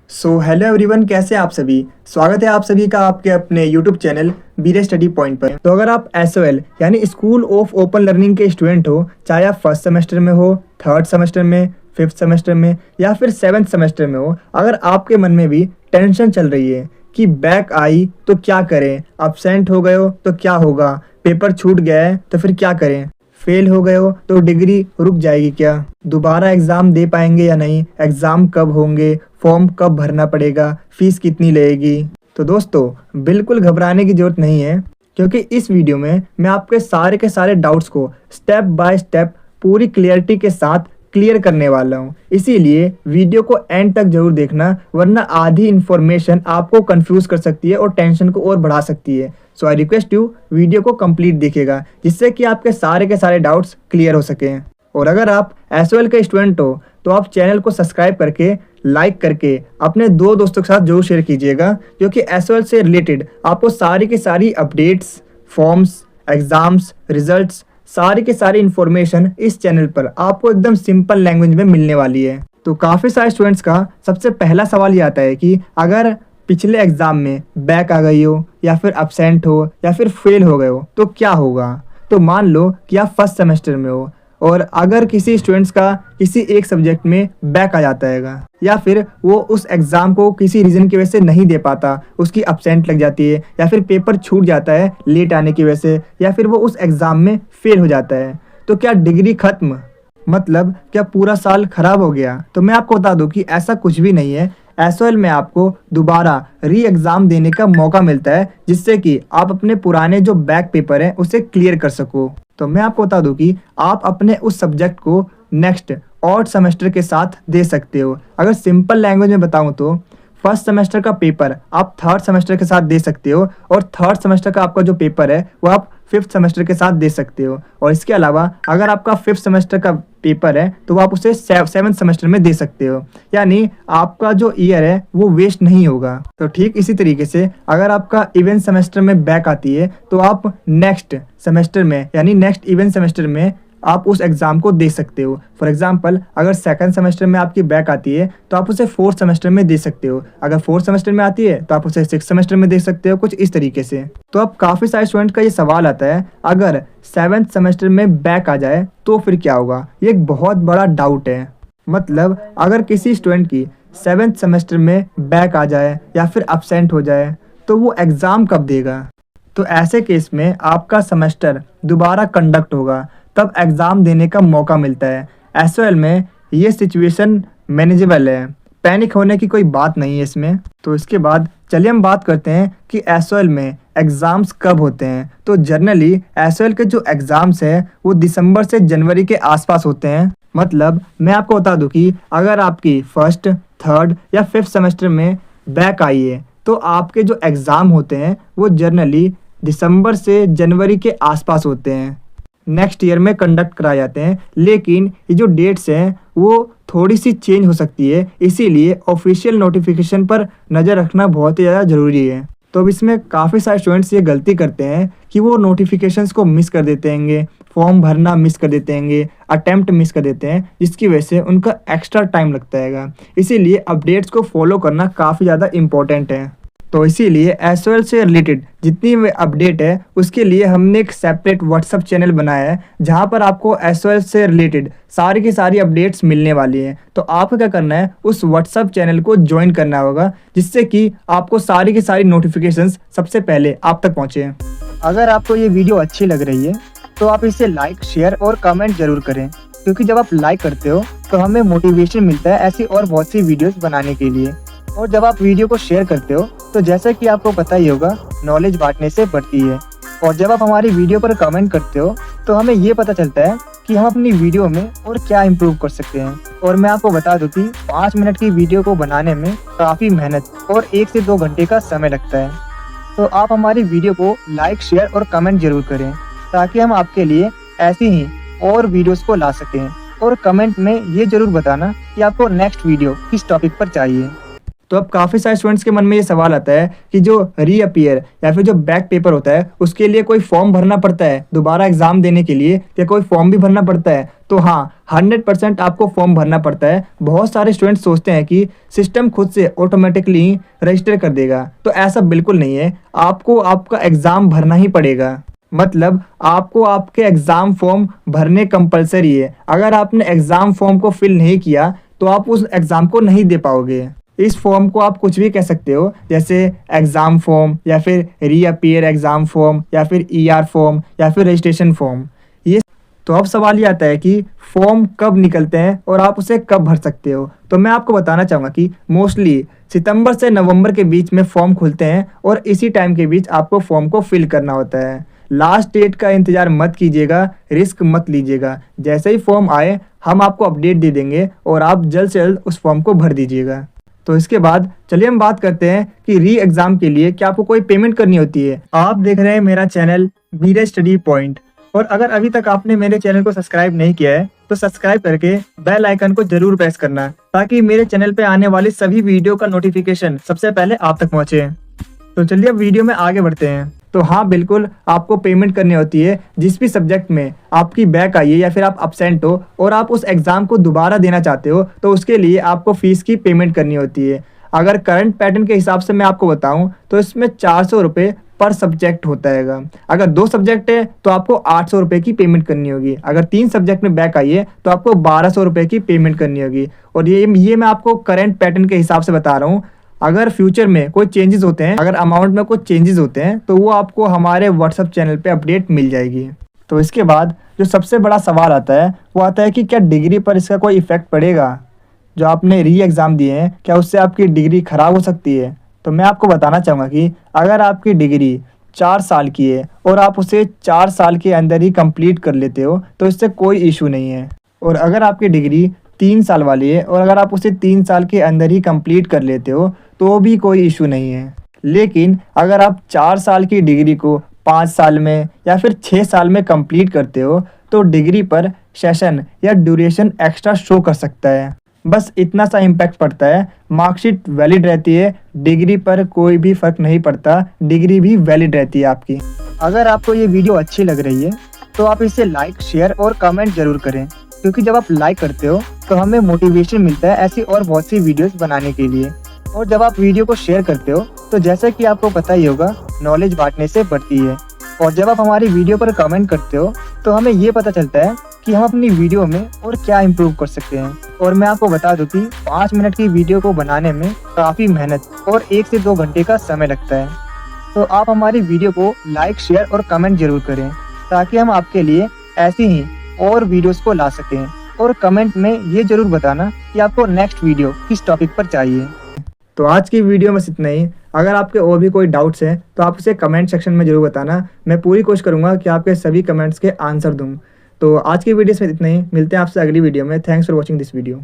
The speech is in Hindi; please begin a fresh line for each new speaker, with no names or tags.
हेलो एवरीवन, कैसे हैं आप सभी। स्वागत है आप सभी का आपके अपने यूट्यूब चैनल बीरे स्टडी पॉइंट पर। तो अगर आप एसओएल यानी स्कूल ऑफ ओपन लर्निंग के स्टूडेंट हो, चाहे आप फर्स्ट सेमेस्टर में हो, थर्ड सेमेस्टर में, फिफ्थ सेमेस्टर में या फिर सेवन्थ सेमेस्टर में हो, अगर आपके मन में भी टेंशन चल रही है कि बैक आई तो क्या करें, अब्सेंट हो गए हो तो क्या होगा, पेपर छूट गया है तो फिर क्या करें, फेल हो गए हो तो डिग्री रुक जाएगी क्या, दोबारा एग्ज़ाम दे पाएंगे या नहीं, एग्ज़ाम कब होंगे, फॉर्म कब भरना पड़ेगा, फीस कितनी लगेगी। तो दोस्तों बिल्कुल घबराने की ज़रूरत नहीं है, क्योंकि इस वीडियो में मैं आपके सारे के सारे डाउट्स को स्टेप बाय स्टेप पूरी क्लियरिटी के साथ क्लियर करने वाला हूँ। इसीलिए वीडियो को एंड तक जरूर देखना, वरना आधी इन्फॉर्मेशन आपको कंफ्यूज कर सकती है और टेंशन को और बढ़ा सकती है। सो आई रिक्वेस्ट यू वीडियो को कंप्लीट देखिएगा, जिससे कि आपके सारे के सारे डाउट्स क्लियर हो सकें। और अगर आप एसओएल के स्टूडेंट हो तो आप चैनल को सब्सक्राइब करके, लाइक करके अपने दो दोस्तों के साथ जरूर शेयर कीजिएगा, क्योंकि एसओएल से रिलेटेड आपको सारी की सारी अपडेट्स, फॉर्म्स, एग्ज़ाम्स, रिजल्ट्स, सारी की सारी इन्फॉर्मेशन इस चैनल पर आपको एकदम सिंपल लैंग्वेज में मिलने वाली है। तो काफ़ी सारे स्टूडेंट्स का सबसे पहला सवाल ये आता है कि अगर पिछले एग्ज़ाम में बैक आ गई हो या फिर अब्सेंट हो या फिर फेल हो गए हो तो क्या होगा। तो मान लो कि आप फर्स्ट सेमेस्टर में हो और अगर किसी स्टूडेंट्स का किसी एक सब्जेक्ट में बैक आ जाता है या फिर वो उस एग्ज़ाम को किसी रीज़न की वजह से नहीं दे पाता, उसकी अब्सेंट लग जाती है या फिर पेपर छूट जाता है लेट आने की वजह से, या फिर वो उस एग्ज़ाम में फेल हो जाता है, तो क्या डिग्री ख़त्म, मतलब क्या पूरा साल ख़राब हो गया। तो मैं आपको बता दूं कि ऐसा कुछ भी नहीं है। एसओएल में आपको दोबारा री एग्ज़ाम देने का मौका मिलता है, जिससे कि आप अपने पुराने जो बैक पेपर हैं उसे क्लियर कर सको। तो मैं आपको बता दूं कि आप अपने उस सब्जेक्ट को नेक्स्ट ऑड सेमेस्टर के साथ दे सकते हो। अगर सिंपल लैंग्वेज में बताऊं तो फर्स्ट सेमेस्टर का पेपर आप थर्ड सेमेस्टर के साथ दे सकते हो, और थर्ड सेमेस्टर का आपका जो पेपर है वो आप फिफ्थ सेमेस्टर के साथ दे सकते हो। और इसके अलावा अगर आपका फिफ्थ सेमेस्टर का पेपर है तो आप उसे सेवन्थ सेमेस्टर में दे सकते हो, यानी आपका जो ईयर है वो वेस्ट नहीं होगा। तो ठीक इसी तरीके से अगर आपका इवेंट सेमेस्टर में बैक आती है तो आप नेक्स्ट सेमेस्टर में यानी नेक्स्ट इवेंट सेमेस्टर में आप उस एग्ज़ाम को दे सकते हो। फॉर एग्जांपल अगर सेकंड सेमेस्टर में आपकी बैक आती है तो आप उसे फोर्थ सेमेस्टर में दे सकते हो, अगर फोर्थ सेमेस्टर में आती है तो आप उसे सिक्स सेमेस्टर में दे सकते हो, कुछ इस तरीके से। तो अब काफ़ी सारे स्टूडेंट का ये सवाल आता है, अगर सेवन्थ सेमेस्टर में बैक आ जाए तो फिर क्या होगा। ये एक बहुत बड़ा डाउट है। मतलब अगर किसी स्टूडेंट की सेवन्थ सेमेस्टर में बैक आ जाए या फिर अब्सेंट हो जाए तो वो एग्ज़ाम कब देगा। तो ऐसे केस में आपका सेमेस्टर दोबारा कंडक्ट होगा, तब एग्ज़ाम देने का मौका मिलता है। एसओएल में ये सिचुएशन मैनेजेबल है, पैनिक होने की कोई बात नहीं है इसमें। तो इसके बाद चलिए हम बात करते हैं कि एसओएल में एग्ज़ाम्स कब होते हैं। तो जनरली एसओएल के जो एग्ज़ाम्स हैं वो दिसंबर से जनवरी के आसपास होते हैं। मतलब मैं आपको बता दूं कि अगर आपकी फर्स्ट, थर्ड या फिफ्थ सेमेस्टर में बैक आई है तो आपके जो एग्ज़ाम होते हैं वो जनरली दिसंबर से जनवरी के आसपास होते हैं, नेक्स्ट ईयर में कंडक्ट कराए जाते हैं। लेकिन ये जो डेट्स हैं वो थोड़ी सी चेंज हो सकती है, इसीलिए ऑफिशियल नोटिफिकेशन पर नज़र रखना बहुत ही ज़्यादा ज़रूरी है। तो अब इसमें काफ़ी सारे स्टूडेंट्स ये गलती करते हैं कि वो नोटिफिकेशंस को मिस कर देते हैं, फॉर्म भरना मिस कर देते हैं, अटैम्प्ट मिस कर देते हैं, जिसकी वजह से उनका एक्स्ट्रा टाइम लगता है। इसीलिए अपडेट्स को फॉलो करना काफ़ी ज़्यादा इम्पोर्टेंट है। तो इसीलिए एसओएल से रिलेटेड जितनी भी अपडेट है उसके लिए हमने एक सेपरेट व्हाट्सएप चैनल बनाया है, जहां पर आपको एसओएल से रिलेटेड सारी की सारी अपडेट्स मिलने वाली हैं। तो आपको क्या करना है, उस व्हाट्सएप चैनल को ज्वाइन करना होगा, जिससे कि आपको सारी की सारी नोटिफिकेशंस सबसे पहले आप तक पहुँचे। अगर आपको ये वीडियो अच्छी लग रही है तो आप इसे लाइक, शेयर और कमेंट जरूर करें, क्योंकि जब आप लाइक करते हो तो हमें मोटिवेशन मिलता है ऐसी और बहुत सी वीडियोज़ बनाने के लिए। और जब आप वीडियो को शेयर करते हो तो जैसा कि आपको पता ही होगा, नॉलेज बांटने से बढ़ती है। और जब आप हमारी वीडियो पर कमेंट करते हो तो हमें ये पता चलता है कि हम अपनी वीडियो में और क्या इम्प्रूव कर सकते हैं। और मैं आपको बता दूं कि 5 मिनट की वीडियो को बनाने में काफ़ी मेहनत और 1 से 2 घंटे का समय लगता है। तो आप हमारी वीडियो को लाइक, शेयर और कमेंट जरूर करें, ताकि हम आपके लिए ऐसी ही और वीडियोज़ को ला सकें। और कमेंट में ये ज़रूर बताना कि आपको नेक्स्ट वीडियो किस टॉपिक पर चाहिए। तो अब काफ़ी सारे स्टूडेंट्स के मन में ये सवाल आता है कि जो रीअपियर या फिर जो बैक पेपर होता है उसके लिए कोई फॉर्म भरना पड़ता है दोबारा एग्जाम देने के लिए, या कोई फॉर्म भी भरना पड़ता है? तो हाँ, 100% आपको फॉर्म भरना पड़ता है। बहुत सारे स्टूडेंट्स सोचते हैं कि सिस्टम खुद से ऑटोमेटिकली रजिस्टर कर देगा, तो ऐसा बिल्कुल नहीं है। आपको आपका एग्ज़ाम भरना ही पड़ेगा। मतलब आपको आपके एग्ज़ाम फॉर्म भरने कंपलसरी है। अगर आपने एग्ज़ाम फॉर्म को फिल नहीं किया तो आप उस एग्ज़ाम को नहीं दे पाओगे। इस फॉर्म को आप कुछ भी कह सकते हो, जैसे एग्ज़ाम फॉर्म या फिर रीअपियर एग्ज़ाम फॉर्म या फिर ईआर फॉर्म या फिर रजिस्ट्रेशन फॉर्म। ये तो अब सवाल ये आता है कि फॉर्म कब निकलते हैं और आप उसे कब भर सकते हो। तो मैं आपको बताना चाहूँगा कि मोस्टली सितंबर से नवंबर के बीच में फॉर्म खुलते हैं और इसी टाइम के बीच आपको फॉर्म को फिल करना होता है। लास्ट डेट का इंतज़ार मत कीजिएगा, रिस्क मत लीजिएगा। जैसे ही फॉर्म आए हम आपको अपडेट दे देंगे और आप जल्द से जल्द उस फॉर्म को भर दीजिएगा। तो इसके बाद चलिए हम बात करते हैं कि री एग्ज़ाम के लिए क्या आपको कोई पेमेंट करनी होती है। आप देख रहे हैं मेरा चैनल बीरे स्टडी पॉइंट, और अगर अभी तक आपने मेरे चैनल को सब्सक्राइब नहीं किया है तो सब्सक्राइब करके बेल आइकन को जरूर प्रेस करना, ताकि मेरे चैनल पे आने वाली सभी वीडियो का नोटिफिकेशन सबसे पहले आप तक पहुंचे। तो चलिए अब वीडियो में आगे बढ़ते हैं। तो हाँ, बिल्कुल आपको पेमेंट करनी होती है। जिस भी सब्जेक्ट में आपकी बैक आई है या फिर आप अपसेंट हो और आप उस एग्ज़ाम को दोबारा देना चाहते हो तो उसके लिए आपको फ़ीस की पेमेंट करनी होती है। अगर करंट पैटर्न के हिसाब से मैं आपको बताऊं तो इसमें 400 रुपये पर सब्जेक्ट होता है। अगर 2 सब्जेक्ट है तो आपको 800 रुपये की पेमेंट करनी होगी। अगर 3 सब्जेक्ट में बैक आई है तो आपको 1200 रुपये की पेमेंट करनी होगी। और ये मैं आपको करंट पैटर्न के हिसाब से बता रहा हूँ। अगर फ्यूचर में कोई चेंजेस होते हैं, अगर अमाउंट में कुछ चेंजेस होते हैं तो वो आपको हमारे व्हाट्सएप चैनल पे अपडेट मिल जाएगी। तो इसके बाद जो सबसे बड़ा सवाल आता है वो आता है कि क्या डिग्री पर इसका कोई इफ़ेक्ट पड़ेगा? जो आपने री एग्ज़ाम दिए हैं क्या उससे आपकी डिग्री ख़राब हो सकती है? तो मैं आपको बताना चाहूँगा कि अगर आपकी डिग्री 4 साल की है और आप उसे 4 साल के अंदर ही कंप्लीट कर लेते हो तो इससे कोई इशू नहीं है। और अगर आपकी डिग्री 3 साल वाली है और अगर आप उसे 3 साल के अंदर ही कंप्लीट कर लेते हो तो भी कोई इशू नहीं है। लेकिन अगर आप 4 साल की डिग्री को 5 साल में या फिर 6 साल में कंप्लीट करते हो तो डिग्री पर सेशन या ड्यूरेशन एक्स्ट्रा शो कर सकता है। बस इतना सा इम्पैक्ट पड़ता है। मार्कशीट वैलिड रहती है, डिग्री पर कोई भी फ़र्क नहीं पड़ता, डिग्री भी वैलिड रहती है आपकी। अगर आपको ये वीडियो अच्छी लग रही है तो आप इसे लाइक, शेयर और कमेंट ज़रूर करें, क्योंकि जब आप लाइक करते हो तो हमें मोटिवेशन मिलता है ऐसी और बहुत सी वीडियोस बनाने के लिए। और जब आप वीडियो को शेयर करते हो तो जैसा कि आपको पता ही होगा, नॉलेज बांटने से बढ़ती है। और जब आप हमारी वीडियो पर कमेंट करते हो तो हमें ये पता चलता है कि हम अपनी वीडियो में और क्या इम्प्रूव कर सकते हैं। और मैं आपको बता दूं कि 5 मिनट की वीडियो को बनाने में काफ़ी मेहनत और 1 से 2 घंटे का समय लगता है। तो आप हमारी वीडियो को लाइक, शेयर और कमेंट जरूर करें, ताकि हम आपके लिए ऐसी ही और वीडियोस को ला सकें। और कमेंट में ये जरूर बताना कि आपको नेक्स्ट वीडियो किस टॉपिक पर चाहिए। तो आज की वीडियो में इतना ही। अगर आपके और भी कोई डाउट्स हैं तो आप उसे कमेंट सेक्शन में जरूर बताना। मैं पूरी कोशिश करूँगा कि आपके सभी कमेंट्स के आंसर दूँ। तो आज की वीडियो में इतना ही। मिलते हैं आपसे अगली वीडियो में। Thanks for watching this video.